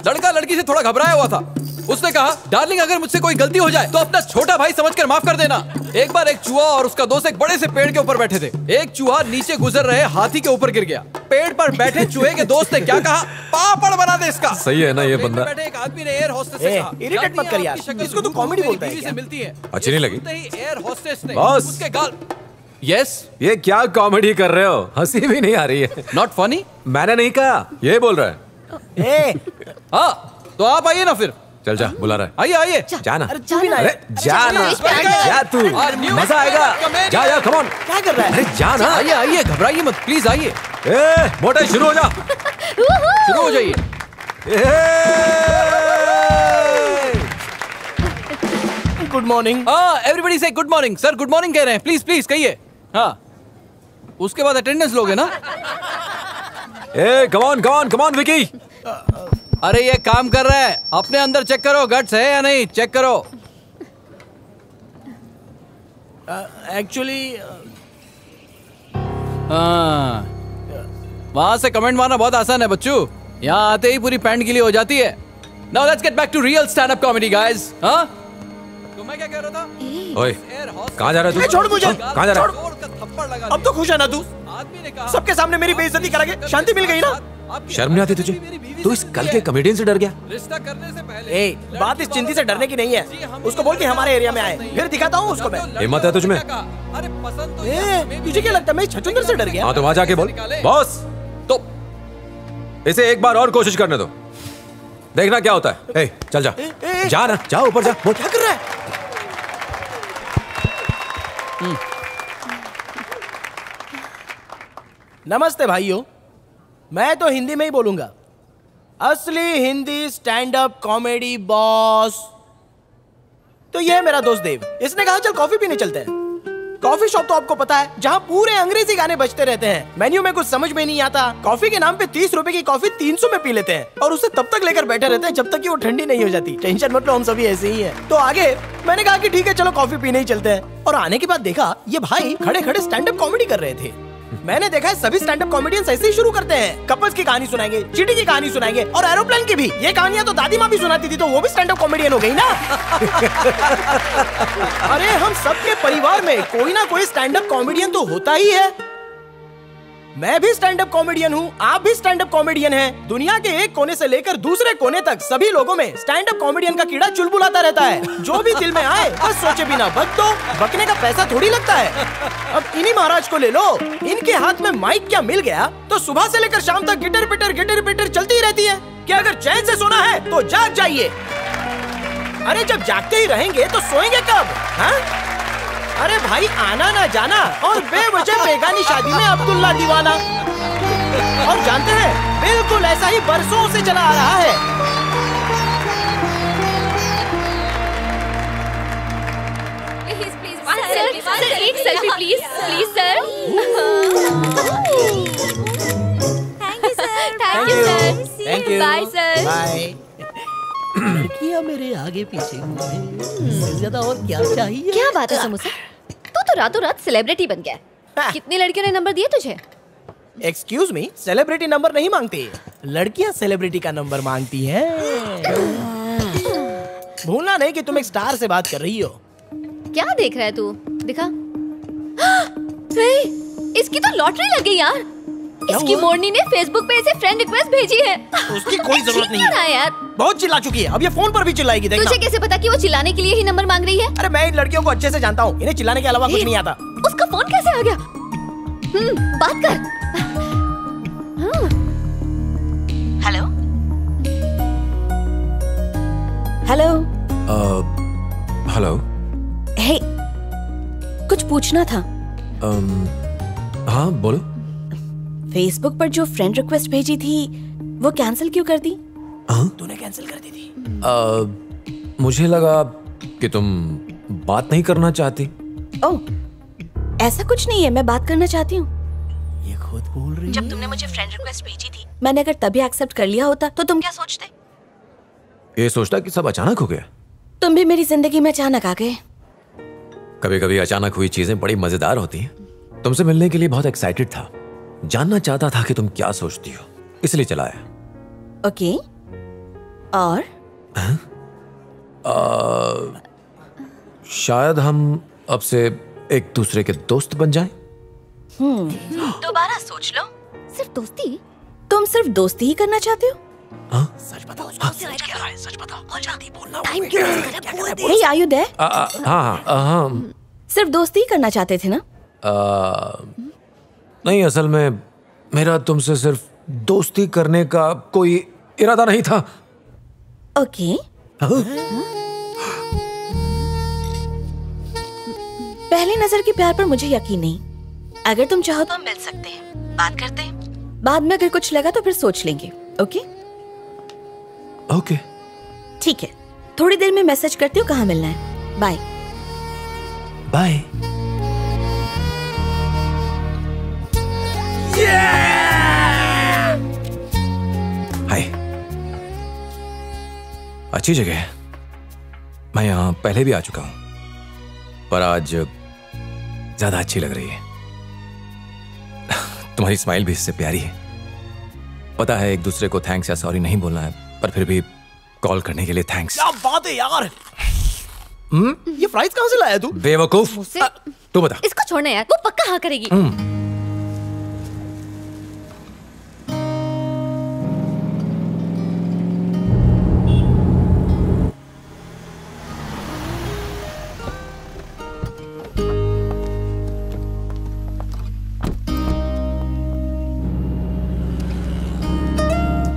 लड़का लड़की से थोड़ा घबराया हुआ था। उसने कहा, डार्लिंग अगर मुझसे कोई गलती हो जाए तो अपना छोटा भाई समझकर माफ कर देना। एक बार एक चूहा और उसका दोस्त एक बड़े से पेड़ के ऊपर बैठे थे। एक चूहा नीचे गुजर रहे हाथी के ऊपर गिर गया। पेड़ पर बैठे चूहे के दोस्त ने क्या कहा, पापड़ बना दे इसका। सही है ना ये बंदा। बैठे एक आदमी ने एयर होस्टेस से कहा, इरिटेट मत कर यार, इसको तो कॉमेडी बोलता है क्या? मिलती है। अच्छी नहीं लगी? एयर होस्टेस ने बॉस उसके गाल। यस, ये क्या कॉमेडी कर रहे हो? हंसी भी नहीं आ रही है। Not funny. मैंने नहीं कहा, ये बोल रहा है। हाँ तो आप आइए ना फिर। चल जा, बुला रहा है। आइए आइए। जाना। अरे जाना। अरे जाना, जा तू, मजा आएगा। जा जा, कम ऑन। क्या कर रहा है? अरे जाना। आइए आइए, घबराइए मत, प्लीज आइए। मोटे शुरू हो जा। शुरू हो जाइए। Good morning. हाँ, एवरीबडी से good morning. Sir good morning कह रहे हैं, प्लीज प्लीज कहिए। हाँ, उसके बाद अटेंडेंस लोगे ना? Come on Vicky. अरे ये काम कर रहा है, अपने अंदर चेक करो, गट्स है या नहीं, चेक करो। एक्चुअली हाँ, वहां से कमेंट मारना बहुत आसान है बच्चों, यहाँ आते ही पूरी पैंट गीली हो जाती है। Now let's get back to real stand up comedy guys. हाँ, तो मैं क्या कह रहा था? ओए, कहाँ जा रहा है तू? छोड़ मुझे। कहाँ जा रहा है? थप्पड़ लगा। अब तो खुश है ना तू? आदमी ने कहा, सबके सामने मेरी बेइज्जती करा के शांति मिल गई ना? शर्म नहीं आती तुझे? तू इस कल के कॉमेडियन से डर गया? रिश्ता करने से पहले बात इस चिंती से डरने की नहीं है। उसको बोल के हमारे एरिया में आए, फिर दिखाता हूँ उसको मैं। हिम्मत है तुझमें? अरे पसंद तो तुझे क्या लगता है मैं छछूंदर से डर गया? हाँ तो वहां जाके बोल, बॉस तो इसे एक बार और कोशिश करने दो, देखना क्या होता है। चल जा, जा ना, जा ऊपर जा। बोल क्या कर रहा है? नमस्ते भाइयों, मैं तो हिंदी में ही बोलूंगा। असली Hindi stand up comedy boss. तो ये है मेरा दोस्त देव। इसने कहा चल कॉफी पीने चलते हैं। कॉफी शॉप तो आपको पता है, जहाँ पूरे अंग्रेजी गाने बजते रहते हैं। मेन्यू में कुछ समझ में नहीं आता। कॉफी के नाम पे 30 रुपए की कॉफी 300 में पी लेते हैं और उसे तब तक लेकर बैठे रहते हैं जब तक कि वो ठंडी नहीं हो जाती। टेंशन मत लो, हम सभी ऐसे ही हैं। तो आगे मैंने कहा कि ठीक है चलो कॉफी पीने ही चलते हैं। और आने के बाद देखा ये भाई खड़े खड़े स्टैंड अप कॉमेडी कर रहे थे। मैंने देखा है सभी स्टैंड अप कॉमेडियंस ऐसे ही शुरू करते हैं। कपल्स की कहानी सुनाएंगे, चींटी की कहानी सुनाएंगे और एरोप्लेन की भी। ये कहानियां तो दादी माँ भी सुनाती थी, तो वो भी स्टैंड अप कॉमेडियन हो गई ना। अरे हम सबके परिवार में कोई ना कोई स्टैंड अप कॉमेडियन तो होता ही है। मैं भी स्टैंड अप कॉमेडियन हूँ, आप भी स्टैंड अप कॉमेडियन हैं। दुनिया के एक कोने से लेकर दूसरे कोने तक सभी लोगों में स्टैंड अप कॉमेडियन का कीड़ा चुलबुलाता रहता है। जो भी दिल में आए बस सोचे बिना बक दो, बकने का पैसा थोड़ी लगता है। अब इन्हीं महाराज को ले लो, इनके हाथ में माइक क्या मिल गया तो सुबह से लेकर शाम तक गिटर पिटर चलती ही रहती है कि अगर चैन से सोना है तो जाग जाइए। अरे जब जागते ही रहेंगे तो सोएंगे कब? हाँ? अरे भाई आना ना जाना और बेवजह बेगानी शादी में अब्दुल्ला दीवाना। और जानते हैं बिल्कुल ऐसा ही बरसों से चला आ रहा है। सर एक selfie please sir. Thank you sir. Bye sir. Bye. लड़कियां मेरे आगे पीछे इससे ज्यादा और क्या चाहिए? क्या बात है समोसा, तू तो रातों रात सेलिब्रिटी बन गया। कितनी लड़कियों ने नंबर दिए तुझे? एक्सक्यूज मी, सेलिब्रिटी नंबर नहीं मांगती, लड़कियां सेलिब्रिटी का नंबर मांगती हैं। भूलना नहीं कि तुम एक स्टार से बात कर रही हो। क्या देख रहा है तू? दिखा। इसकी तो लॉटरी लग गई यार। इसकी मोरनी ने फेसबुक पे इसे फ्रेंड रिक्वेस्ट भेजी है। उसकी कोई जरूरत नहीं है यार। बहुत चिल्ला चुकी है, अब ये फोन पर भी चिल्लाएगी, देखना। तुझे कैसे पता कि वो चिल्लाने के लिए ही नंबर मांग रही है? अरे मैं इन लड़कियों को अच्छे से जानता हूँ, इन्हें चिल्लाने के अलावा कुछ नहीं आता। उसका फोन कैसे आ गया? बात कर। Hello hello hello. हे, कुछ पूछना था। हाँ बोलो। फेसबुक पर जो फ्रेंड रिक्वेस्ट भेजी थी वो कैंसिल क्यों कर दी? तूने कैंसिल कर दी थी? मुझे लगा कि तुम बात नहीं करना चाहती। ओह, ऐसा कुछ नहीं है, मैं बात करना चाहती हूँ। ये खुद बोल रही है। जब तुमने मुझे फ्रेंड रिक्वेस्ट भेजी थी, मैंने अगर तभी एक्सेप्ट कर लिया होता तो तुम क्या सोचते? ये सोचता कि सब अचानक हो गया। तुम भी मेरी जिंदगी में अचानक आ गए। कभी कभी अचानक हुई चीजें बड़ी मजेदार होती हैं। तुमसे मिलने के लिए बहुत एक्साइटेड था, जानना चाहता था कि तुम क्या सोचती हो, इसलिए चला आया। ओके, और शायद हम अब से एक दूसरे के दोस्त बन जाएं। दोबारा सोच लो। सिर्फ दोस्ती? तुम सिर्फ दोस्ती ही करना चाहते हो? टाइम क्यों वेस्ट कर रहा है? बोल दे। Hey, are you there? हाँ। सिर्फ दोस्ती ही करना चाहते थे ना? नहीं, असल में मेरा तुमसे सिर्फ दोस्ती करने का कोई इरादा नहीं था। ओके। पहली नजर के प्यार पर मुझे यकीन नहीं। अगर तुम चाहो तो हम मिल सकते हैं, बात करते हैं। बाद में अगर कुछ लगा तो फिर सोच लेंगे। ओके? ओके। ठीक है, थोड़ी देर में मैसेज करती हूँ कहाँ मिलना है। बाय। बाय। हाय। अच्छी जगह है। मैं यहाँ पहले भी आ चुका हूँ, पर आज ज्यादा अच्छी लग रही है। तुम्हारी स्माइल भी इससे प्यारी है। पता है एक दूसरे को थैंक्स या सॉरी नहीं बोलना है, पर फिर भी कॉल करने के लिए थैंक्स। क्या बात है यार। ये फ्राइज कहाँ से लाया तू? बेवकूफ। तू बता। इसको छोड़ना यार, वो पक्का हाँ करेगी।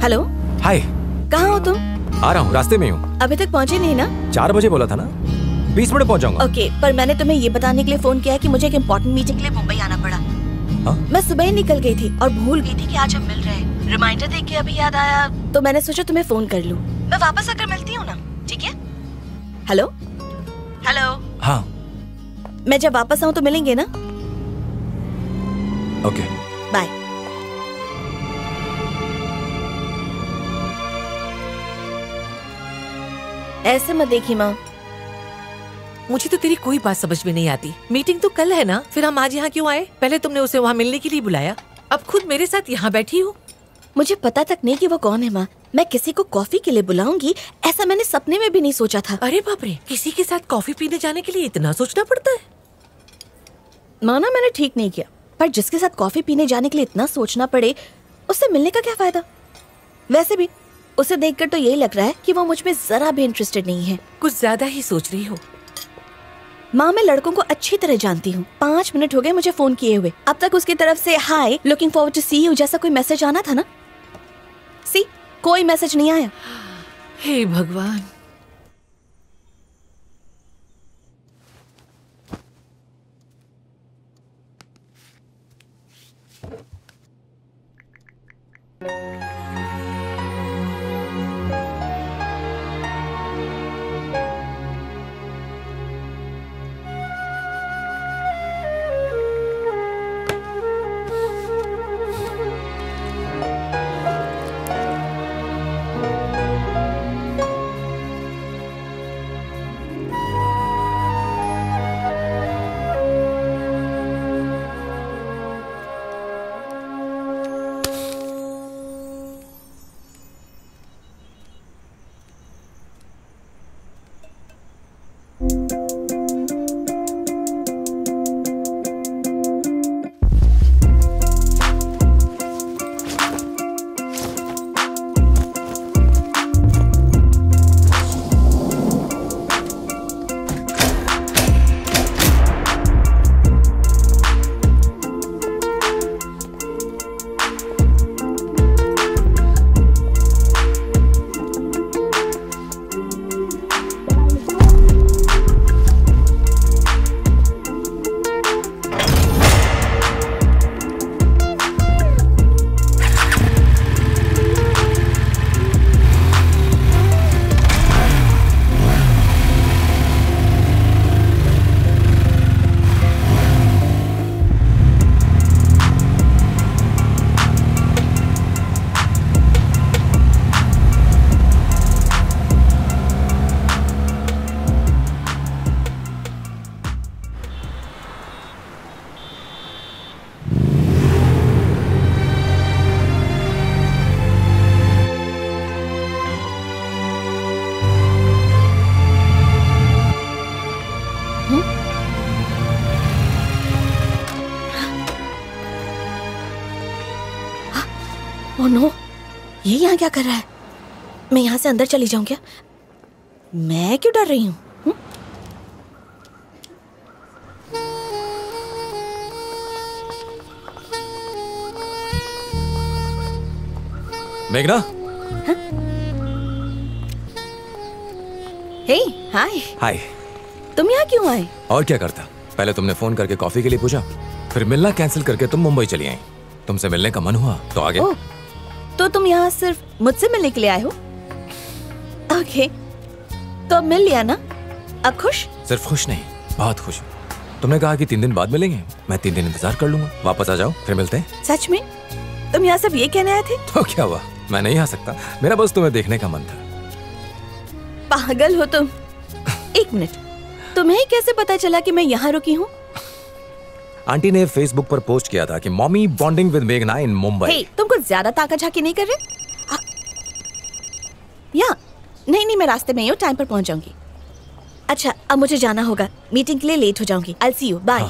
हेलो। हाय। कहाँ हो तुम? आ रहा हूँ, रास्ते में हूँ। अभी तक पहुँचे नहीं ना? 4 बजे बोला था ना, 20 मिनट पहुँच जाऊंगा। ओके, पर मैंने तुम्हें ये बताने के लिए फोन किया है कि मुझे एक इम्पोर्टेंट मीटिंग के लिए मुंबई आना पड़ा। मैं सुबह ही निकल गई थी और भूल गई थी कि आज हम मिल रहे हैं। रिमाइंडर देख के अभी याद आया, तो मैंने सोचा तुम्हें फोन कर लूं। मैं वापस आकर मिलती हूँ ना, ठीक है? Hello hello. हाँ। मैं जब वापस आऊँ तो मिलेंगे ना? ओके। बाय। ऐसे मत देखी माँ। मुझे तो तेरी कोई बात समझ में नहीं आती। मीटिंग तो कल है ना, फिर हम आज यहाँ क्यों आए? पहले तुमने उसे वहाँ मिलने के लिए बुलाया, अब खुद मेरे साथ यहाँ बैठी हो। मुझे पता तक नहीं कि वो कौन है माँ। मैं किसी को कॉफी के लिए बुलाऊंगी ऐसा मैंने सपने में भी नहीं सोचा था। अरे बाप रे, किसी के साथ कॉफी पीने जाने के लिए इतना सोचना पड़ता है? माना मैंने ठीक नहीं किया, पर जिसके साथ कॉफी पीने जाने के लिए इतना सोचना पड़े उससे मिलने का क्या फायदा? वैसे भी उसे देखकर तो यही लग रहा है कि वो मुझ में जरा भी इंटरेस्टेड नहीं है। कुछ ज्यादा ही सोच रही हो। माँ, मैं लड़कों को अच्छी तरह जानती हूँ। 5 मिनट हो गए मुझे फोन किए हुए। अब तक उसकी तरफ से hi, looking forward to see you जैसा कोई मैसेज आना था ना? सी, कोई मैसेज नहीं आया। हे भगवान। ओह नो, ये यहाँ क्या कर रहा है? मैं यहाँ से अंदर चली जाऊँ क्या? मैं क्यों डर रही हूँ? मेघना, हे, हाय। हाय। तुम यहाँ क्यों आए? और क्या करता? पहले तुमने फोन करके कॉफी के लिए पूछा, फिर मिलना कैंसिल करके तुम मुंबई चली आई। तुमसे मिलने का मन हुआ तो आ गए। ओह, तो तुम यहाँ सिर्फ मुझसे मिलने के लिए आए हो? ओके, तो अब मिल लिया ना? अब खुश? सिर्फ खुश नहीं, बहुत खुश हूँ। तुमने कहा कि 3 दिन बाद मिलेंगे। मैं 3 दिन इंतजार कर लूंगा। वापस आ जाओ, फिर मिलते हैं। सच में? तुम यहाँ सिर्फ ये कहने आए थे? तो क्या हुआ? मैं नहीं आ सकता? मेरा बस तुम्हें देखने का मन था। पागल हो तुम। एक मिनट, तुम्हें कैसे पता चला कि मैं यहाँ रुकी हूँ? आंटी ने फेसबुक पर पोस्ट किया था कि मॉमी बॉन्डिंग विद मेघना इन मुंबई। हे, तुम कुछ ज्यादा ताका झाकी नहीं कर रहे? या नहीं, मैं रास्ते में ही हूँ, टाइम पर पहुंच जाऊंगी। अच्छा, अब मुझे जाना होगा, मीटिंग के लिए लेट हो जाऊंगी। I'll see you, bye.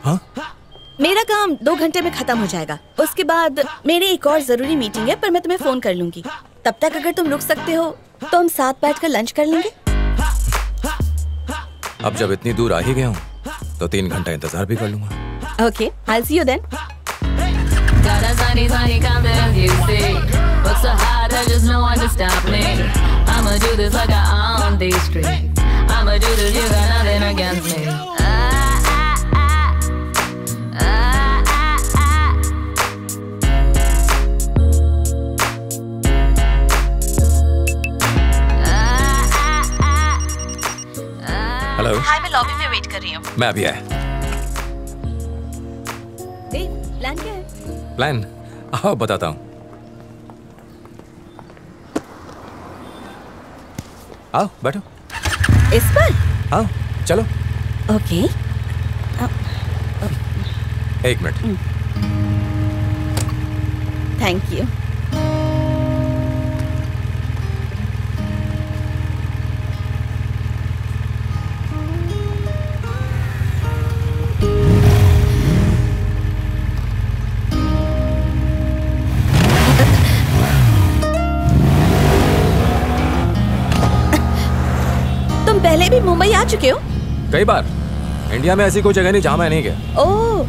हाँ? मेरा काम 2 घंटे में खत्म हो जाएगा। उसके बाद मेरी एक और जरूरी मीटिंग है, पर मैं तुम्हें फोन कर लूंगी। तब तक अगर तुम रुक सकते हो तो हम साथ बैठकर लंच कर लेंगे। अब जब इतनी दूर आ ही गया हूँ तो 3 घंटा इंतजार भी कर लूंगा। Okay, I'll see you then. Got a tiny, tiny confidence, you see. Work so hard, I just know when to stop me. I'ma do this like I own these streets. I'ma do this, you got nothing against me. Hello. Hi, मैं lobby में wait कर रही हूँ। मैं अभी आया। Plan क्या है? प्लान? आओ बताता हूँ। आओ बैठो। इस पर? हाँ चलो। ओके। 1 मिनट। Thank you. पहले भी मुंबई आ चुके हो? कई बार। इंडिया में ऐसी कोई जगह नहीं जहाँ मैं नहीं गया। ओह,